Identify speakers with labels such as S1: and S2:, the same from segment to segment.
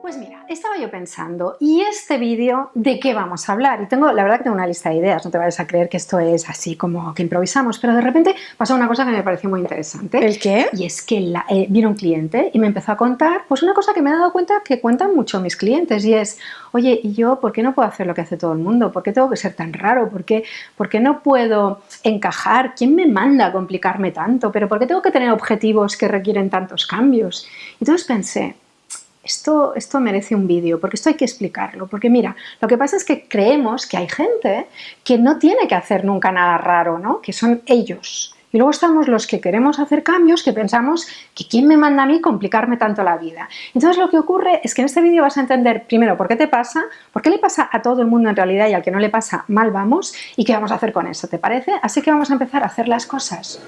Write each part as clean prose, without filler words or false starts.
S1: Pues mira, estaba yo pensando, ¿y este vídeo de qué vamos a hablar? Y la verdad que tengo una lista de ideas, no te vayas a creer que esto es así como que improvisamos, pero de repente pasó una cosa que me pareció muy interesante.
S2: ¿El qué?
S1: Y es que vino un cliente y me empezó a contar pues una cosa que me he dado cuenta que cuentan mucho mis clientes, y es, oye, ¿y yo por qué no puedo hacer lo que hace todo el mundo? ¿Por qué tengo que ser tan raro? ¿Por qué no puedo encajar? ¿Quién me manda a complicarme tanto? ¿Pero por qué tengo que tener objetivos que requieren tantos cambios? Entonces pensé, esto merece un vídeo, porque esto hay que explicarlo, porque mira, lo que pasa es que creemos que hay gente que no tiene que hacer nunca nada raro, ¿no? Que son ellos. Y luego estamos los que queremos hacer cambios, que pensamos que ¿quién me manda a mí complicarme tanto la vida? Entonces lo que ocurre es que en este vídeo vas a entender primero por qué te pasa, por qué le pasa a todo el mundo en realidad y al que no le pasa mal vamos, y qué vamos a hacer con eso, ¿te parece? Así que vamos a empezar a hacer las cosas.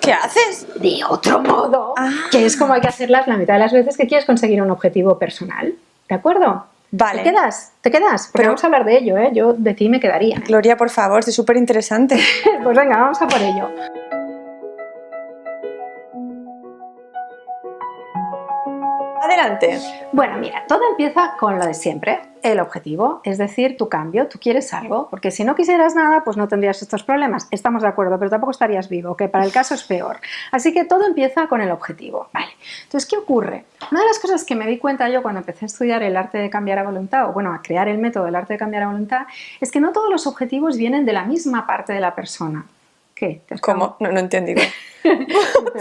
S2: ¿Qué haces?
S1: De otro modo, que es como hay que hacerlas la mitad de las veces que quieres conseguir un objetivo personal, ¿de acuerdo?
S2: Vale.
S1: ¿Te quedas? ¿Te quedas? Porque vamos a hablar de ello, ¿eh? Yo de ti me quedaría.
S2: Gloria, por favor, es súper interesante.
S1: Pues venga, vamos a por ello.
S2: Adelante.
S1: Bueno, mira, todo empieza con lo de siempre, el objetivo, es decir, tu cambio, tú quieres algo, porque si no quisieras nada, pues no tendrías estos problemas, estamos de acuerdo, pero tampoco estarías vivo, que para el caso es peor. Así que todo empieza con el objetivo, ¿vale? Entonces, ¿qué ocurre? Una de las cosas que me di cuenta yo cuando empecé a estudiar el arte de cambiar a voluntad, o bueno, a crear el método del arte de cambiar a voluntad, es que no todos los objetivos vienen de la misma parte de la persona. ¿Qué?
S2: ¿Cómo? No entendí.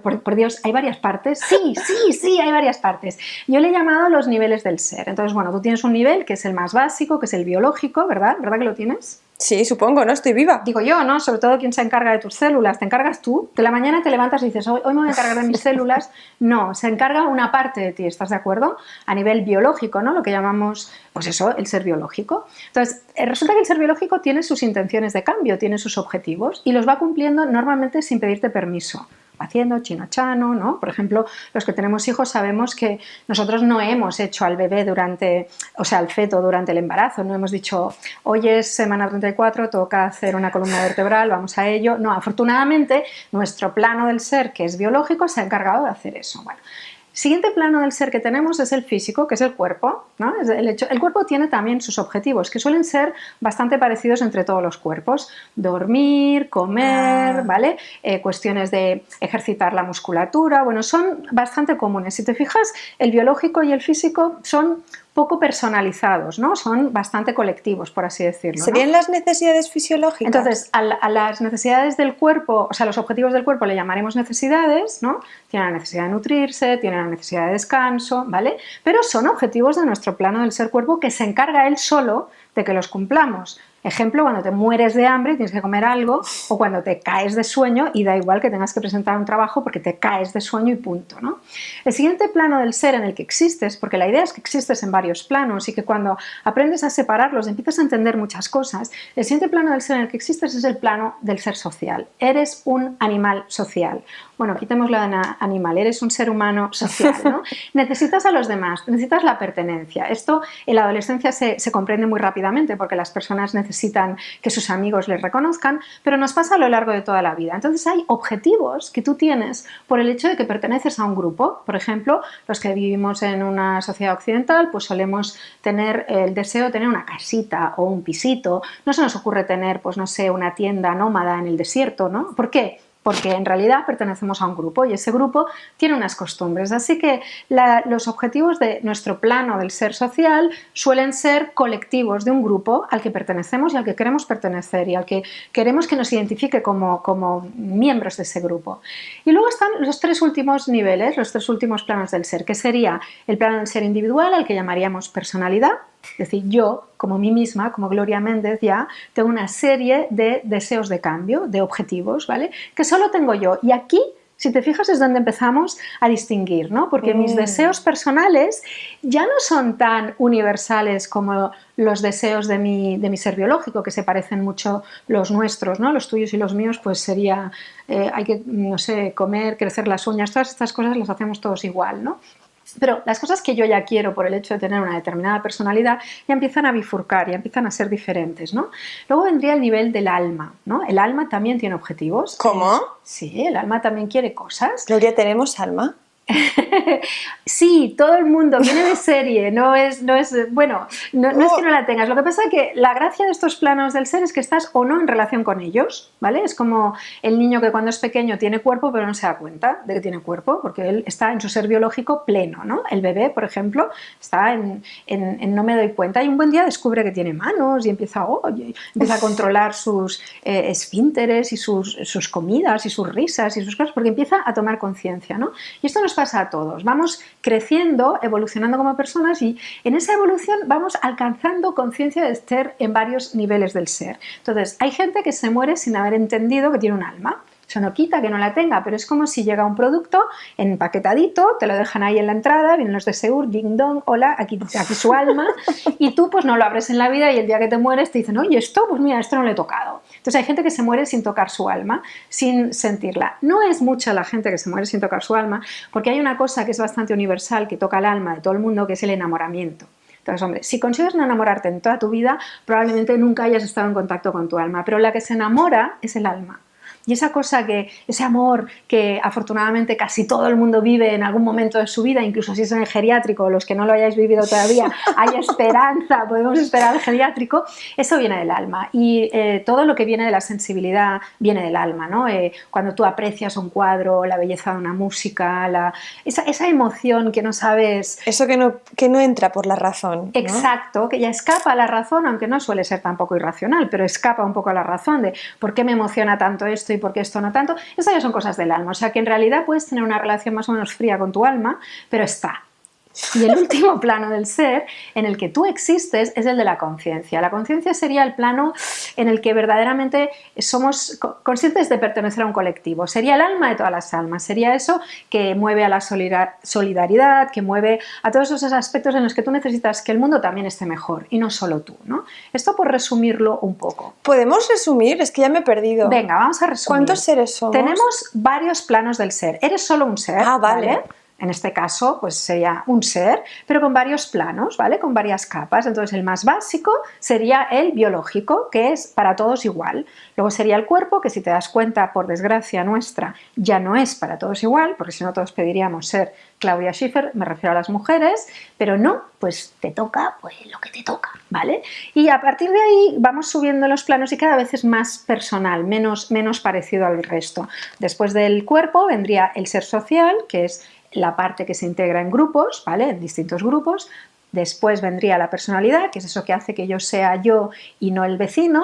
S1: Por Dios, ¿hay varias partes? Sí, hay varias partes. Yo le he llamado los niveles del ser. Entonces, bueno, tú tienes un nivel que es el más básico, que es el biológico, ¿verdad? ¿Verdad que lo tienes?
S2: Sí, supongo, ¿no? Estoy viva.
S1: Digo yo, ¿no? Sobre todo quien se encarga de tus células. ¿Te encargas tú? De la mañana te levantas y dices, hoy me voy a encargar de mis células. No, se encarga una parte de ti, ¿estás de acuerdo? A nivel biológico, ¿no? Lo que llamamos, pues eso, el ser biológico. Entonces, resulta que el ser biológico tiene sus intenciones de cambio, tiene sus objetivos y los va cumpliendo normalmente sin pedirte permiso. Haciendo chino-chano, ¿no? Por ejemplo, los que tenemos hijos sabemos que nosotros no hemos hecho al bebé al feto durante el embarazo, no hemos dicho, hoy es semana 34, toca hacer una columna vertebral, vamos a ello. No, afortunadamente, nuestro plano del ser, que es biológico, se ha encargado de hacer eso. Bueno, siguiente plano del ser que tenemos es el físico, que es el cuerpo, ¿no? El cuerpo tiene también sus objetivos, que suelen ser bastante parecidos entre todos los cuerpos. Dormir, comer, ¿vale? Cuestiones de ejercitar la musculatura, bueno, son bastante comunes. Si te fijas, el biológico y el físico son poco personalizados, ¿no? Son bastante colectivos, por así decirlo, ¿no?
S2: ¿Serían las necesidades fisiológicas?
S1: Entonces, a las necesidades del cuerpo, o sea, los objetivos del cuerpo le llamaremos necesidades, ¿no? Tienen la necesidad de nutrirse, tienen la necesidad de descanso, ¿vale? Pero son objetivos de nuestro plano del ser-cuerpo que se encarga él solo de que los cumplamos. Ejemplo, cuando te mueres de hambre y tienes que comer algo, o cuando te caes de sueño y da igual que tengas que presentar un trabajo porque te caes de sueño y punto, ¿no? El siguiente plano del ser en el que existes, porque la idea es que existes en varios planos y que cuando aprendes a separarlos empiezas a entender muchas cosas, el siguiente plano del ser en el que existes es el plano del ser social. Eres un animal social. Bueno, quitémoslo de animal, eres un ser humano social, ¿no? Necesitas a los demás, necesitas la pertenencia. Esto en la adolescencia se comprende muy rápidamente porque las personas necesitan que sus amigos les reconozcan, pero nos pasa a lo largo de toda la vida. Entonces hay objetivos que tú tienes por el hecho de que perteneces a un grupo. Por ejemplo, los que vivimos en una sociedad occidental, pues solemos tener el deseo de tener una casita o un pisito. No se nos ocurre tener, pues no sé, una tienda nómada en el desierto, ¿no? ¿Por qué? Porque en realidad pertenecemos a un grupo y ese grupo tiene unas costumbres. Así que los objetivos de nuestro plano del ser social suelen ser colectivos de un grupo al que pertenecemos y al que queremos pertenecer y al que queremos que nos identifique como miembros de ese grupo. Y luego están los tres últimos niveles, los tres últimos planos del ser, que sería el plano del ser individual, al que llamaríamos personalidad. Es decir, yo, como mí misma, como Gloria Méndez ya, tengo una serie de deseos de cambio, de objetivos, ¿vale? Que solo tengo yo. Y aquí, si te fijas, es donde empezamos a distinguir, ¿no? Porque mis deseos personales ya no son tan universales como los deseos de mi ser biológico, que se parecen mucho los nuestros, ¿no? Los tuyos y los míos, pues sería, hay que, no sé, comer, crecer las uñas, todas estas cosas las hacemos todos igual, ¿no? Pero las cosas que yo ya quiero por el hecho de tener una determinada personalidad ya empiezan a bifurcar, ya empiezan a ser diferentes, ¿no? Luego vendría el nivel del alma, ¿no? El alma también tiene objetivos.
S2: ¿Cómo?
S1: Sí, el alma también quiere cosas.
S2: Gloria, ¿tenemos alma?
S1: Sí, todo el mundo viene de serie, no es que no la tengas. Lo que pasa es que la gracia de estos planos del ser es que estás o no en relación con ellos, ¿vale? Es como el niño que cuando es pequeño tiene cuerpo pero no se da cuenta de que tiene cuerpo porque él está en su ser biológico pleno, ¿no? El bebé, por ejemplo, está en no me doy cuenta y un buen día descubre que tiene manos y empieza a controlar sus esfínteres y sus comidas y sus risas y sus cosas porque empieza a tomar conciencia, ¿no? Y esto nos pasa a todos. Vamos creciendo, evolucionando como personas y en esa evolución vamos alcanzando conciencia de ser en varios niveles del ser. Entonces, hay gente que se muere sin haber entendido que tiene un alma. Eso no quita que no la tenga, pero es como si llega un producto empaquetadito, te lo dejan ahí en la entrada, vienen los de Seur, ding dong, hola, aquí su alma, y tú pues no lo abres en la vida y el día que te mueres te dicen, oye, esto, pues mira, esto no le he tocado. Entonces hay gente que se muere sin tocar su alma, sin sentirla. No es mucha la gente que se muere sin tocar su alma, porque hay una cosa que es bastante universal, que toca el alma de todo el mundo, que es el enamoramiento. Entonces, hombre, si consigues no enamorarte en toda tu vida, probablemente nunca hayas estado en contacto con tu alma, pero la que se enamora es el alma. Y esa cosa ese amor que afortunadamente casi todo el mundo vive en algún momento de su vida, incluso si es en el geriátrico, los que no lo hayáis vivido todavía, hay esperanza, podemos esperar al geriátrico, eso viene del alma. Y todo lo que viene de la sensibilidad viene del alma, ¿no? Cuando tú aprecias un cuadro, la belleza de una música, esa emoción que no sabes...
S2: Eso que no entra por la razón, ¿no?
S1: Exacto, que ya escapa a la razón, aunque no suele ser tampoco irracional, pero escapa un poco a la razón de por qué me emociona tanto esto y por qué esto no tanto. Estas ya son cosas del alma, o sea que en realidad puedes tener una relación más o menos fría con tu alma, pero está. Y el último plano del ser en el que tú existes es el de la conciencia. La conciencia sería el plano en el que verdaderamente somos conscientes de pertenecer a un colectivo. Sería el alma de todas las almas. Sería eso que mueve a la solidaridad, que mueve a todos esos aspectos en los que tú necesitas que el mundo también esté mejor y no solo tú, ¿no? Esto por resumirlo un poco.
S2: ¿Podemos resumir? Es que ya me he perdido.
S1: Venga, vamos a resumir.
S2: ¿Cuántos seres somos?
S1: Tenemos varios planos del ser. Eres solo un ser, ¿vale? En este caso, pues sería un ser, pero con varios planos, ¿vale? Con varias capas. Entonces, el más básico sería el biológico, que es para todos igual. Luego sería el cuerpo, que si te das cuenta, por desgracia nuestra, ya no es para todos igual, porque si no todos pediríamos ser Claudia Schiffer, me refiero a las mujeres, pero no, pues te toca pues lo que te toca, ¿vale? Y a partir de ahí vamos subiendo los planos y cada vez es más personal, menos parecido al resto. Después del cuerpo vendría el ser social, que es la parte que se integra en grupos, ¿vale? En distintos grupos. Después vendría la personalidad, que es eso que hace que yo sea yo y no el vecino.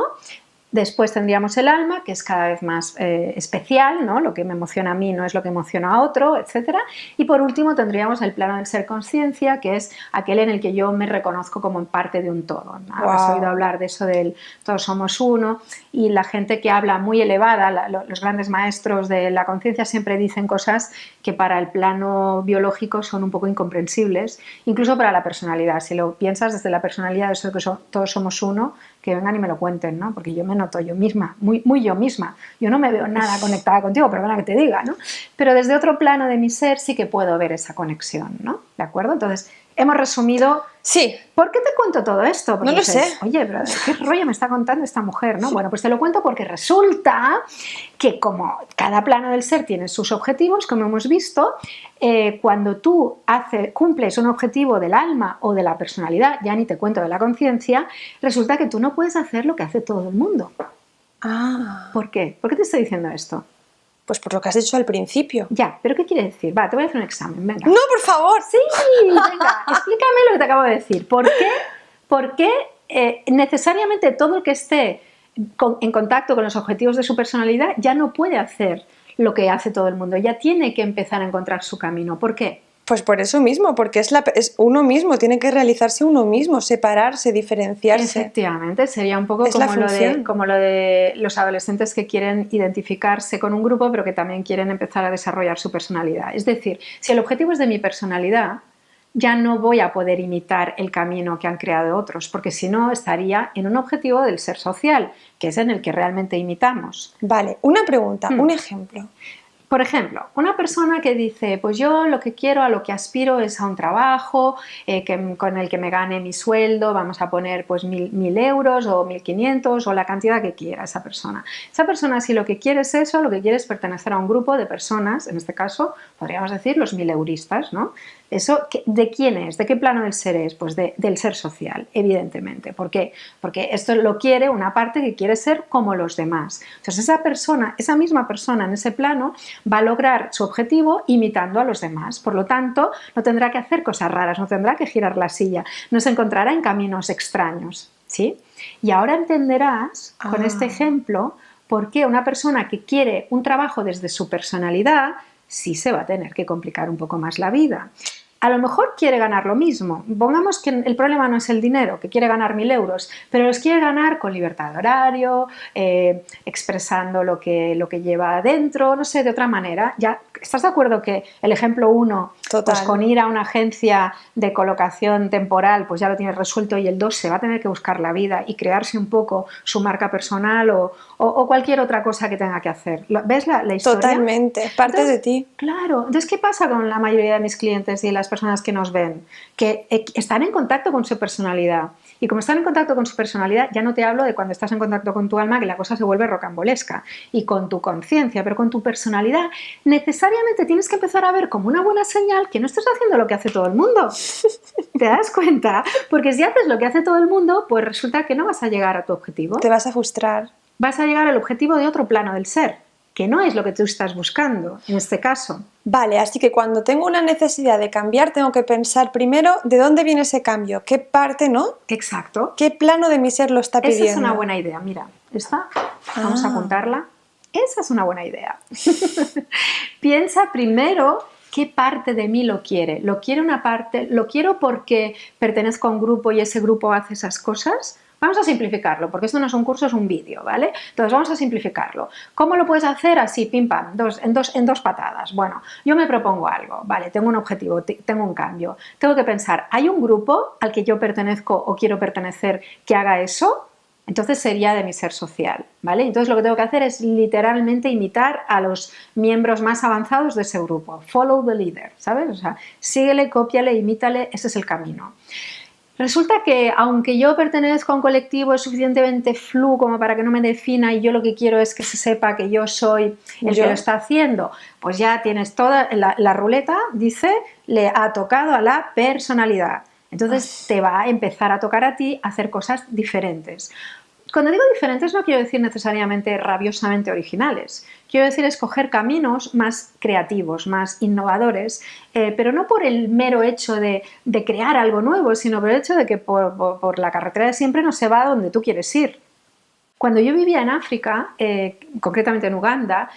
S1: Después tendríamos el alma, que es cada vez más especial, ¿no? Lo que me emociona a mí no es lo que emociona a otro, etc. Y por último tendríamos el plano del ser conciencia, que es aquel en el que yo me reconozco como parte de un todo, ¿no? Wow. Has oído hablar de eso del todos somos uno, y la gente que habla muy elevada, los grandes maestros de la conciencia siempre dicen cosas que para el plano biológico son un poco incomprensibles, incluso para la personalidad. Si lo piensas desde la personalidad, eso de que todos somos uno, que vengan y me lo cuenten, ¿no? Porque yo me noto yo misma, muy yo misma. Yo no me veo nada conectada contigo, perdona que te diga, ¿no? Pero desde otro plano de mi ser sí que puedo ver esa conexión, ¿no? ¿De acuerdo? Entonces, hemos resumido...
S2: Sí.
S1: ¿Por qué te cuento todo esto? Porque
S2: no lo sé.
S1: Oye, pero ¿qué rollo me está contando esta mujer, no? Bueno, pues te lo cuento porque resulta que como cada plano del ser tiene sus objetivos, como hemos visto, cuando tú cumples un objetivo del alma o de la personalidad, ya ni te cuento de la conciencia, resulta que tú no puedes hacer lo que hace todo el mundo.
S2: Ah.
S1: ¿Por qué? ¿Por qué te estoy diciendo esto?
S2: Pues por lo que has dicho al principio.
S1: Ya, ¿pero qué quiere decir? Va, te voy a hacer un examen, venga.
S2: ¡No, por favor!
S1: Sí, venga, explícame lo que te acabo de decir. ¿Por qué necesariamente todo el que esté en contacto con los objetivos de su personalidad ya no puede hacer lo que hace todo el mundo? Ya tiene que empezar a encontrar su camino. ¿Por qué?
S2: Pues por eso mismo, porque es uno mismo, tiene que realizarse uno mismo, separarse, diferenciarse.
S1: Efectivamente, sería un poco como lo de los adolescentes que quieren identificarse con un grupo, pero que también quieren empezar a desarrollar su personalidad. Es decir, si el objetivo es de mi personalidad, ya no voy a poder imitar el camino que han creado otros, porque si no estaría en un objetivo del ser social, que es en el que realmente imitamos.
S2: Vale, una pregunta, un ejemplo.
S1: Por ejemplo, una persona que dice, pues yo lo que quiero, a lo que aspiro es a un trabajo con el que me gane mi sueldo, vamos a poner pues 1.000 euros o 1.500 o la cantidad que quiera esa persona. Esa persona, si lo que quiere es eso, lo que quiere es pertenecer a un grupo de personas, en este caso podríamos decir los 1.000euristas, ¿no? Eso, ¿de quién es? ¿De qué plano del ser es? Pues del ser social, evidentemente. ¿Por qué? Porque esto lo quiere una parte que quiere ser como los demás. Entonces esa misma persona en ese plano va a lograr su objetivo imitando a los demás. Por lo tanto, no tendrá que hacer cosas raras, no tendrá que girar la silla, no se encontrará en caminos extraños, ¿sí? Y ahora entenderás con este ejemplo por qué una persona que quiere un trabajo desde su personalidad sí se va a tener que complicar un poco más la vida. A lo mejor quiere ganar lo mismo. Pongamos que el problema no es el dinero, que quiere ganar 1.000 euros, pero los quiere ganar con libertad de horario, expresando lo que lleva adentro, no sé, de otra manera. ¿Ya estás de acuerdo que el ejemplo 1, pues con ir a una agencia de colocación temporal, pues ya lo tienes resuelto, y el 2 se va a tener que buscar la vida y crearse un poco su marca personal o cualquier otra cosa que tenga que hacer? ¿Ves la historia?
S2: Totalmente, parte de ti.
S1: Claro. Entonces, ¿qué pasa con la mayoría de mis clientes y las personas que nos ven? Que están en contacto con su personalidad. Y como están en contacto con su personalidad, ya no te hablo de cuando estás en contacto con tu alma, que la cosa se vuelve rocambolesca, y con tu conciencia, pero con tu personalidad, necesariamente tienes que empezar a ver como una buena señal que no estás haciendo lo que hace todo el mundo. ¿Te das cuenta? Porque si haces lo que hace todo el mundo, pues resulta que no vas a llegar a tu objetivo.
S2: Te vas a frustrar.
S1: Vas a llegar al objetivo de otro plano del ser, que no es lo que tú estás buscando en este caso.
S2: Vale, así que cuando tengo una necesidad de cambiar, tengo que pensar primero de dónde viene ese cambio, qué parte, ¿no?
S1: Exacto.
S2: ¿Qué plano de mi ser lo está pidiendo?
S1: Esa es una buena idea, mira, esta, vamos a apuntarla. Esa es una buena idea. Piensa primero qué parte de mí lo quiere. ¿Lo quiere una parte? ¿Lo quiero porque pertenezco a un grupo y ese grupo hace esas cosas? Vamos a simplificarlo, porque esto no es un curso, es un vídeo, ¿vale? Entonces vamos a simplificarlo. ¿Cómo lo puedes hacer? Así, pim pam, en dos patadas. Bueno, yo me propongo algo, vale, tengo un objetivo, tengo un cambio. Tengo que pensar, ¿hay un grupo al que yo pertenezco o quiero pertenecer que haga eso? Entonces sería de mi ser social, ¿vale? Entonces lo que tengo que hacer es literalmente imitar a los miembros más avanzados de ese grupo. Follow the leader, ¿sabes? O sea, síguele, cópiale, imítale, ese es el camino. Resulta que aunque yo pertenezco a un colectivo suficientemente flu como para que no me defina y yo lo que quiero es que se sepa que yo soy el que lo está haciendo, pues ya tienes toda la ruleta, dice, le ha tocado a la personalidad. Entonces te va a empezar a tocar a ti hacer cosas diferentes. Cuando digo diferentes no quiero decir necesariamente rabiosamente originales. Quiero decir escoger caminos más creativos, más innovadores, pero no por el mero hecho de crear algo nuevo, sino por el hecho de que por la carretera de siempre no se va a donde tú quieres ir. Cuando yo vivía en África, concretamente en Uganda,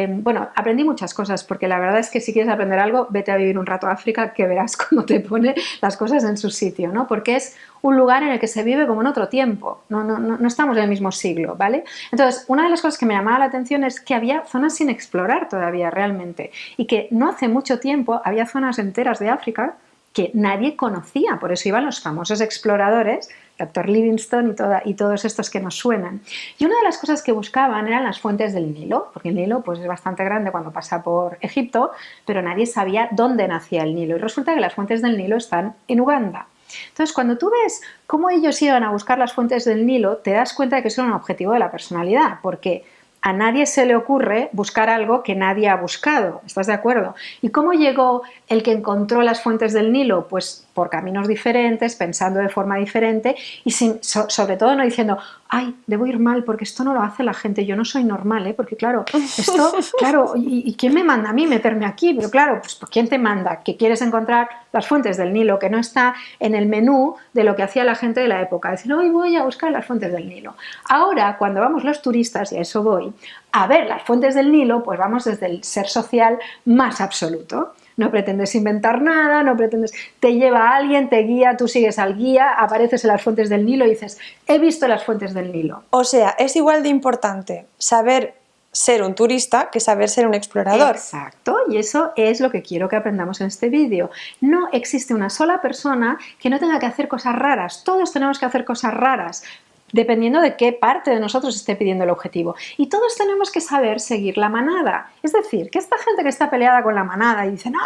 S1: bueno, aprendí muchas cosas, porque la verdad es que si quieres aprender algo, vete a vivir un rato a África, que verás cómo te pone las cosas en su sitio, ¿no? Porque es un lugar en el que se vive como en otro tiempo, no estamos en el mismo siglo, ¿vale? Entonces, una de las cosas que me llamaba la atención es que había zonas sin explorar todavía realmente, y que no hace mucho tiempo había zonas enteras de África que nadie conocía, por eso iban los famosos exploradores, Dr. Livingstone y todos estos que nos suenan. Y una de las cosas que buscaban eran las fuentes del Nilo, porque el Nilo pues, es bastante grande cuando pasa por Egipto, pero nadie sabía dónde nacía el Nilo. Y resulta que las fuentes del Nilo están en Uganda. Entonces, cuando tú ves cómo ellos iban a buscar las fuentes del Nilo, te das cuenta de que eso es un objetivo de la personalidad, porque a nadie se le ocurre buscar algo que nadie ha buscado, ¿estás de acuerdo? ¿Y cómo llegó el que encontró las fuentes del Nilo? Pues por caminos diferentes, pensando de forma diferente y sobre todo no diciendo, ay, debo ir mal porque esto no lo hace la gente, yo no soy normal, ¿eh? Porque claro, esto, claro, ¿y quién me manda a mí meterme aquí? Pero claro, pues ¿quién te manda? Que quieres encontrar las fuentes del Nilo, que no está en el menú de lo que hacía la gente de la época, decir, hoy voy a buscar las fuentes del Nilo. Ahora, cuando vamos los turistas, y a eso voy, a ver las fuentes del Nilo, pues vamos desde el ser social más absoluto. No pretendes inventar nada, no pretendes... Te lleva alguien, te guía, tú sigues al guía, apareces en las fuentes del Nilo y dices, he visto las fuentes del Nilo.
S2: O sea, es igual de importante saber ser un turista que saber ser un explorador.
S1: Exacto, y eso es lo que quiero que aprendamos en este vídeo. No existe una sola persona que no tenga que hacer cosas raras, todos tenemos que hacer cosas raras. dependiendo de qué parte de nosotros esté pidiendo el objetivo. Y todos tenemos que saber seguir la manada. Es decir, que esta gente que está peleada con la manada y dice, no,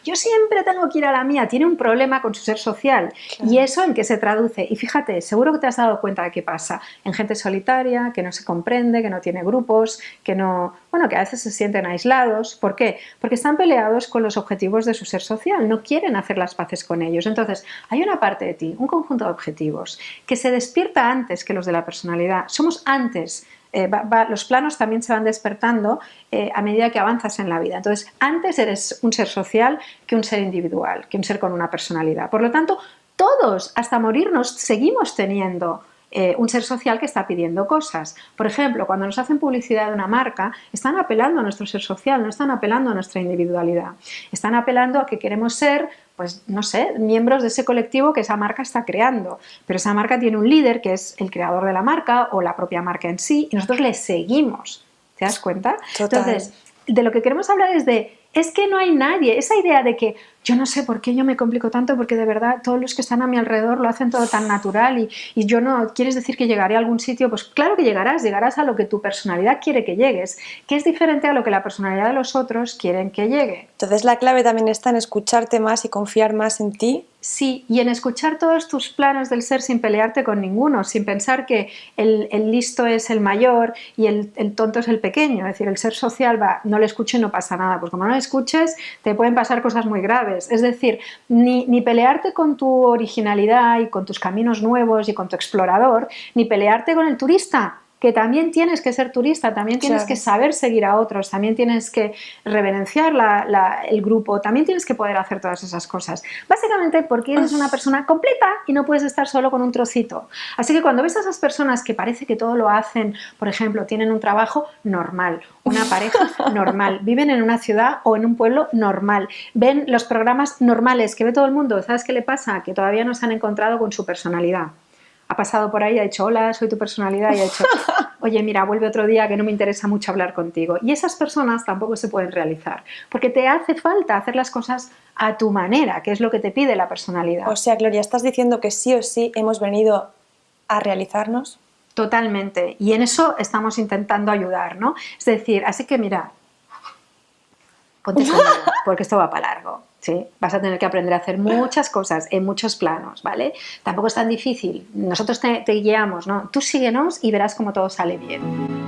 S1: yo siempre tengo que ir a la mía, tiene un problema con su ser social. Claro. ¿Y eso en qué se traduce? Y fíjate, seguro que te has dado cuenta de qué pasa. En gente solitaria, que no se comprende, que no tiene grupos, que no... Bueno, que a veces se sienten aislados. ¿Por qué? Porque están peleados con los objetivos de su ser social, no quieren hacer las paces con ellos. Entonces, hay una parte de ti, un conjunto de objetivos, que se despierta antes que los de la personalidad. Somos antes, los planos también se van despertando a medida que avanzas en la vida. Entonces, antes eres un ser social que un ser individual, que un ser con una personalidad. Por lo tanto, todos, hasta morirnos, seguimos teniendo un ser social que está pidiendo cosas. Por ejemplo, cuando nos hacen publicidad de una marca, están apelando a nuestro ser social, no están apelando a nuestra individualidad. Están apelando a que queremos ser, pues no sé, miembros de ese colectivo que esa marca está creando. Pero esa marca tiene un líder que es el creador de la marca o la propia marca en sí y nosotros le seguimos. ¿Te das cuenta?
S2: Total.
S1: Entonces, de lo que queremos hablar es que no hay nadie, esa idea de que yo no sé por qué yo me complico tanto porque de verdad todos los que están a mi alrededor lo hacen todo tan natural y yo no, ¿quieres decir que llegaré a algún sitio? Pues claro que llegarás a lo que tu personalidad quiere que llegues, que es diferente a lo que la personalidad de los otros quieren que llegue.
S2: Entonces la clave también está en escucharte más y confiar más en ti.
S1: Sí, y en escuchar todos tus planes del ser sin pelearte con ninguno, sin pensar que el listo es el mayor y el tonto es el pequeño. Es decir, el ser social no le escucho y no pasa nada. Pues como no le escuches, te pueden pasar cosas muy graves. Es decir, ni pelearte con tu originalidad y con tus caminos nuevos y con tu explorador, ni pelearte con el turista, que también tienes que ser turista, también tienes que saber seguir a otros, también tienes que reverenciar el grupo, también tienes que poder hacer todas esas cosas. Básicamente porque eres una persona completa y no puedes estar solo con un trocito. Así que cuando ves a esas personas que parece que todo lo hacen, por ejemplo, tienen un trabajo normal, una pareja normal, viven en una ciudad o en un pueblo normal, ven los programas normales que ve todo el mundo, ¿sabes qué le pasa? Que todavía no se han encontrado con su personalidad. Ha pasado por ahí, ha dicho, hola, soy tu personalidad, y ha dicho, oye, mira, vuelve otro día que no me interesa mucho hablar contigo. Y esas personas tampoco se pueden realizar, porque te hace falta hacer las cosas a tu manera, que es lo que te pide la personalidad.
S2: O sea, Gloria, ¿estás diciendo que sí o sí hemos venido a realizarnos?
S1: Totalmente, y en eso estamos intentando ayudar, ¿no? Es decir, así que mira, ponte conmigo, porque esto va para largo. ¿Sí? Vas a tener que aprender a hacer muchas cosas en muchos planos, ¿vale? Tampoco es tan difícil. Nosotros te guiamos, ¿no? Tú síguenos y verás cómo todo sale bien.